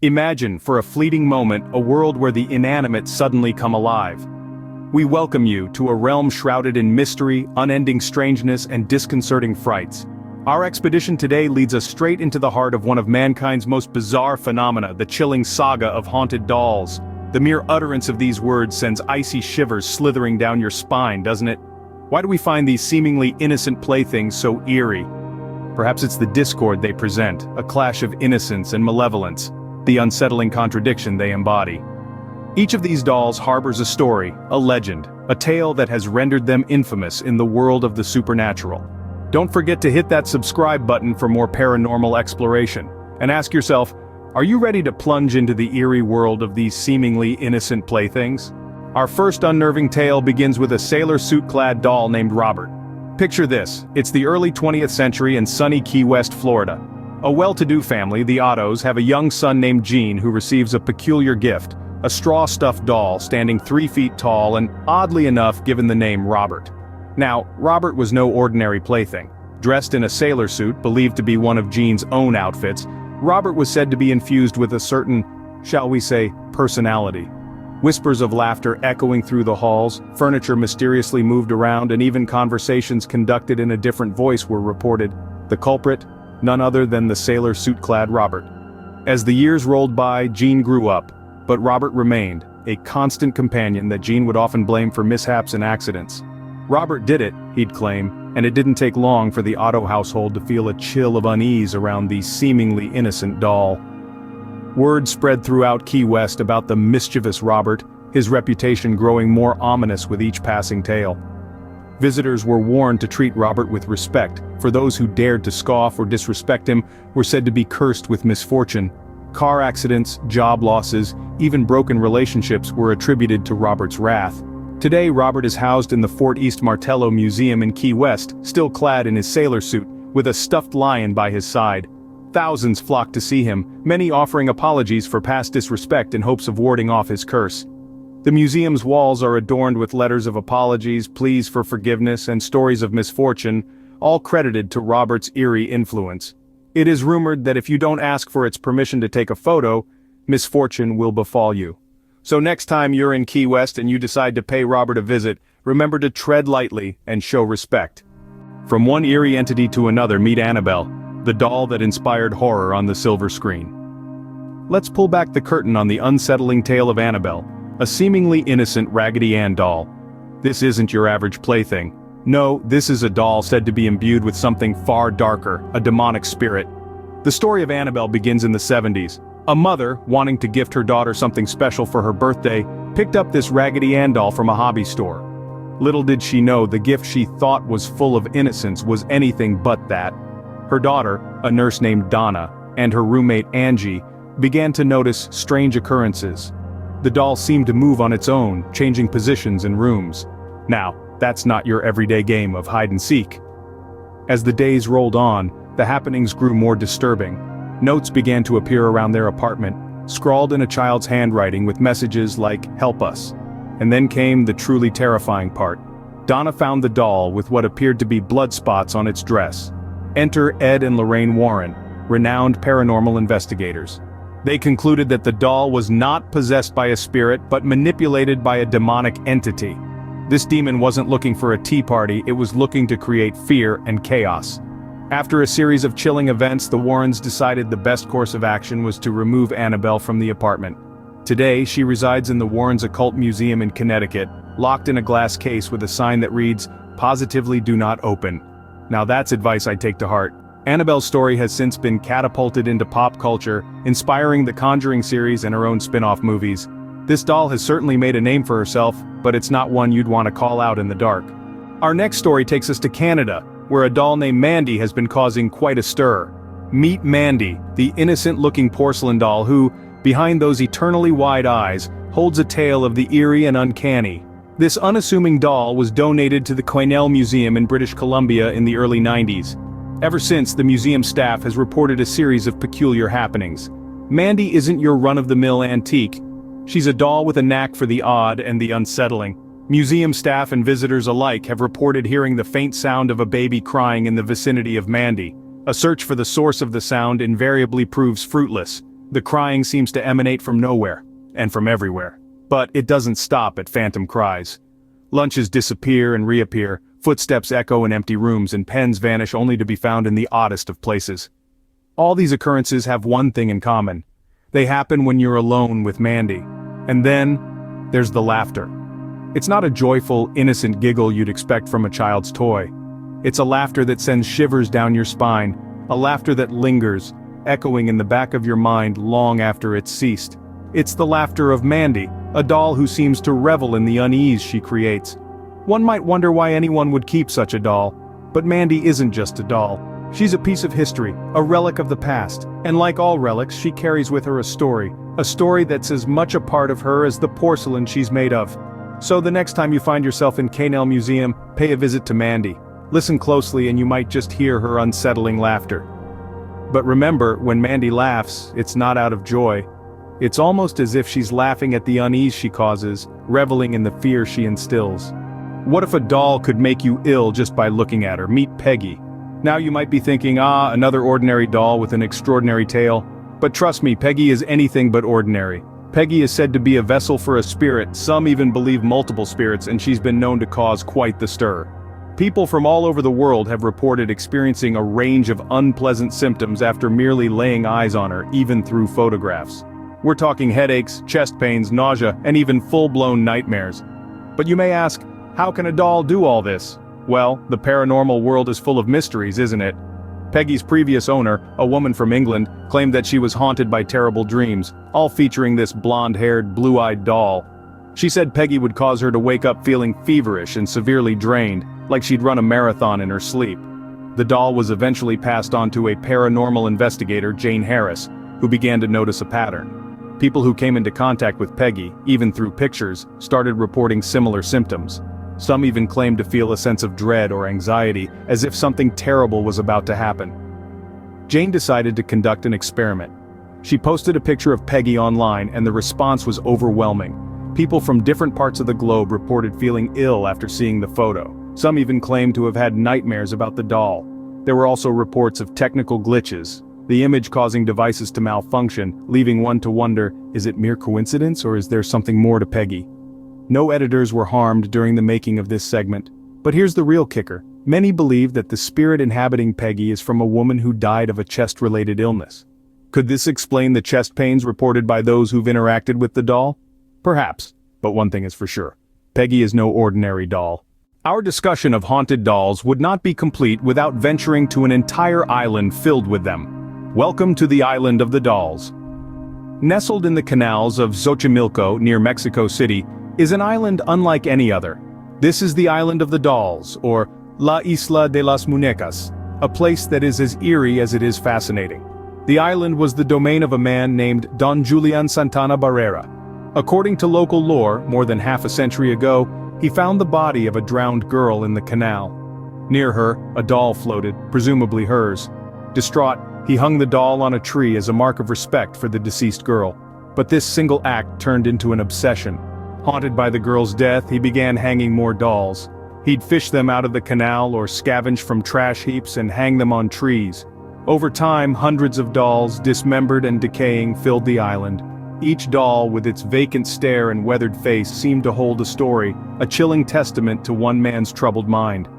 Imagine, for a fleeting moment, a world where the inanimate suddenly come alive. We welcome you to a realm shrouded in mystery, unending strangeness, and disconcerting frights. Our expedition today leads us straight into the heart of one of mankind's most bizarre phenomena, the chilling saga of haunted dolls. The mere utterance of these words sends icy shivers slithering down your spine, doesn't it? Why do we find these seemingly innocent playthings so eerie? Perhaps it's the discord they present, a clash of innocence and malevolence, the unsettling contradiction they embody. Each of these dolls harbors a story, a legend, a tale that has rendered them infamous in the world of the supernatural. Don't forget to hit that subscribe button for more paranormal exploration, and ask yourself, are you ready to plunge into the eerie world of these seemingly innocent playthings? Our first unnerving tale begins with a sailor suit-clad doll named Robert. Picture this, it's the early 20th century in sunny Key West, Florida. A well-to-do family, the Ottos, have a young son named Gene who receives a peculiar gift, a straw-stuffed doll standing 3 feet tall and, oddly enough, given the name Robert. Now, Robert was no ordinary plaything. Dressed in a sailor suit, believed to be one of Gene's own outfits, Robert was said to be infused with a certain, shall we say, personality. Whispers of laughter echoing through the halls, furniture mysteriously moved around, and even conversations conducted in a different voice were reported. The culprit? None other than the sailor suit-clad Robert. As the years rolled by, Gene grew up, but Robert remained, a constant companion that Gene would often blame for mishaps and accidents. Robert did it, he'd claim, and it didn't take long for the Otto household to feel a chill of unease around the seemingly innocent doll. Word spread throughout Key West about the mischievous Robert, his reputation growing more ominous with each passing tale. Visitors were warned to treat Robert with respect, for those who dared to scoff or disrespect him were said to be cursed with misfortune. Car accidents, job losses, even broken relationships were attributed to Robert's wrath. Today, Robert is housed in the Fort East Martello Museum in Key West, still clad in his sailor suit, with a stuffed lion by his side. Thousands flock to see him, many offering apologies for past disrespect in hopes of warding off his curse. The museum's walls are adorned with letters of apologies, pleas for forgiveness, and stories of misfortune, all credited to Robert's eerie influence. It is rumored that if you don't ask for its permission to take a photo, misfortune will befall you. So next time you're in Key West and you decide to pay Robert a visit, remember to tread lightly and show respect. From one eerie entity to another, meet Annabelle, the doll that inspired horror on the silver screen. Let's pull back the curtain on the unsettling tale of Annabelle, a seemingly innocent Raggedy Ann doll. This isn't your average plaything. No, this is a doll said to be imbued with something far darker, a demonic spirit. The story of Annabelle begins in the 70s. A mother, wanting to gift her daughter something special for her birthday, picked up this Raggedy Ann doll from a hobby store. Little did she know the gift she thought was full of innocence was anything but that. Her daughter, a nurse named Donna, and her roommate Angie, began to notice strange occurrences. The doll seemed to move on its own, changing positions in rooms. Now, that's not your everyday game of hide and seek. As the days rolled on, the happenings grew more disturbing. Notes began to appear around their apartment, scrawled in a child's handwriting with messages like, "Help us." And then came the truly terrifying part. Donna found the doll with what appeared to be blood spots on its dress. Enter Ed and Lorraine Warren, renowned paranormal investigators. They concluded that the doll was not possessed by a spirit but manipulated by a demonic entity. This demon wasn't looking for a tea party, it was looking to create fear and chaos. After a series of chilling events, the Warrens decided the best course of action was to remove Annabelle from the apartment. Today, she resides in the Warrens Occult Museum in Connecticut, locked in a glass case with a sign that reads, "Positively do not open." Now that's advice I take to heart. Annabelle's story has since been catapulted into pop culture, inspiring the Conjuring series and her own spin-off movies. This doll has certainly made a name for herself, but it's not one you'd want to call out in the dark. Our next story takes us to Canada, where a doll named Mandy has been causing quite a stir. Meet Mandy, the innocent-looking porcelain doll who, behind those eternally wide eyes, holds a tale of the eerie and uncanny. This unassuming doll was donated to the Quesnel Museum in British Columbia in the early 90s. Ever since, the museum staff has reported a series of peculiar happenings. Mandy isn't your run-of-the-mill antique. She's a doll with a knack for the odd and the unsettling. Museum staff and visitors alike have reported hearing the faint sound of a baby crying in the vicinity of Mandy. A search for the source of the sound invariably proves fruitless. The crying seems to emanate from nowhere, and from everywhere. But it doesn't stop at phantom cries. Lunches disappear and reappear, footsteps echo in empty rooms, and pens vanish only to be found in the oddest of places. All these occurrences have one thing in common. They happen when you're alone with Mandy. And then, there's the laughter. It's not a joyful, innocent giggle you'd expect from a child's toy. It's a laughter that sends shivers down your spine, a laughter that lingers, echoing in the back of your mind long after it's ceased. It's the laughter of Mandy, a doll who seems to revel in the unease she creates. One might wonder why anyone would keep such a doll. But Mandy isn't just a doll. She's a piece of history, a relic of the past, and like all relics, she carries with her a story that's as much a part of her as the porcelain she's made of. So the next time you find yourself in Canal Museum, pay a visit to Mandy. Listen closely and you might just hear her unsettling laughter. But remember, when Mandy laughs, it's not out of joy. It's almost as if she's laughing at the unease she causes, reveling in the fear she instills. What if a doll could make you ill just by looking at her? Meet Peggy. Now you might be thinking, another ordinary doll with an extraordinary tale. But trust me, Peggy is anything but ordinary. Peggy is said to be a vessel for a spirit, some even believe multiple spirits, and she's been known to cause quite the stir. People from all over the world have reported experiencing a range of unpleasant symptoms after merely laying eyes on her, even through photographs. We're talking headaches, chest pains, nausea, and even full-blown nightmares. But you may ask, how can a doll do all this? Well, the paranormal world is full of mysteries, isn't it? Peggy's previous owner, a woman from England, claimed that she was haunted by terrible dreams, all featuring this blonde-haired, blue-eyed doll. She said Peggy would cause her to wake up feeling feverish and severely drained, like she'd run a marathon in her sleep. The doll was eventually passed on to a paranormal investigator, Jane Harris, who began to notice a pattern. People who came into contact with Peggy, even through pictures, started reporting similar symptoms. Some even claimed to feel a sense of dread or anxiety, as if something terrible was about to happen. Jane decided to conduct an experiment. She posted a picture of Peggy online, and the response was overwhelming. People from different parts of the globe reported feeling ill after seeing the photo. Some even claimed to have had nightmares about the doll. There were also reports of technical glitches, the image causing devices to malfunction, leaving one to wonder, is it mere coincidence or is there something more to Peggy? No editors were harmed during the making of this segment. But here's the real kicker. Many believe that the spirit inhabiting Peggy is from a woman who died of a chest-related illness. Could this explain the chest pains reported by those who've interacted with the doll? Perhaps, but one thing is for sure. Peggy is no ordinary doll. Our discussion of haunted dolls would not be complete without venturing to an entire island filled with them. Welcome to the Island of the Dolls. Nestled in the canals of Xochimilco near Mexico City is an island unlike any other. This is the Island of the Dolls, or La Isla de las Muñecas, a place that is as eerie as it is fascinating. The island was the domain of a man named Don Julian Santana Barrera. According to local lore, more than half a century ago, he found the body of a drowned girl in the canal. Near her, a doll floated, presumably hers. Distraught, he hung the doll on a tree as a mark of respect for the deceased girl. But this single act turned into an obsession. Haunted by the girl's death, he began hanging more dolls. He'd fish them out of the canal or scavenge from trash heaps and hang them on trees. Over time, hundreds of dolls, dismembered and decaying, filled the island. Each doll, with its vacant stare and weathered face, seemed to hold a story, a chilling testament to one man's troubled mind.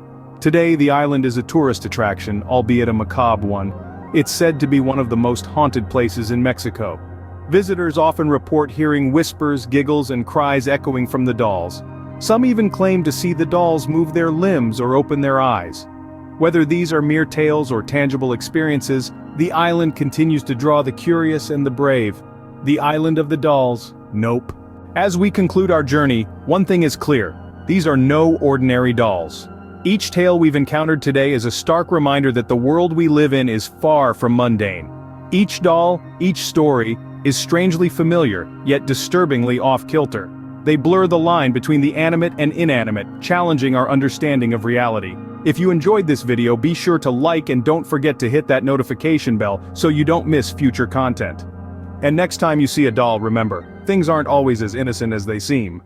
Today, the island is a tourist attraction, albeit a macabre one. It's said to be one of the most haunted places in Mexico. Visitors often report hearing whispers, giggles, and cries echoing from the dolls. Some even claim to see the dolls move their limbs or open their eyes. Whether these are mere tales or tangible experiences, the island continues to draw the curious and the brave. The Island of the Dolls, nope. As we conclude our journey, one thing is clear. These are no ordinary dolls. Each tale we've encountered today is a stark reminder that the world we live in is far from mundane. Each doll, each story, is strangely familiar, yet disturbingly off-kilter. They blur the line between the animate and inanimate, challenging our understanding of reality. If you enjoyed this video, be sure to like and don't forget to hit that notification bell so you don't miss future content. And next time you see a doll, remember, things aren't always as innocent as they seem.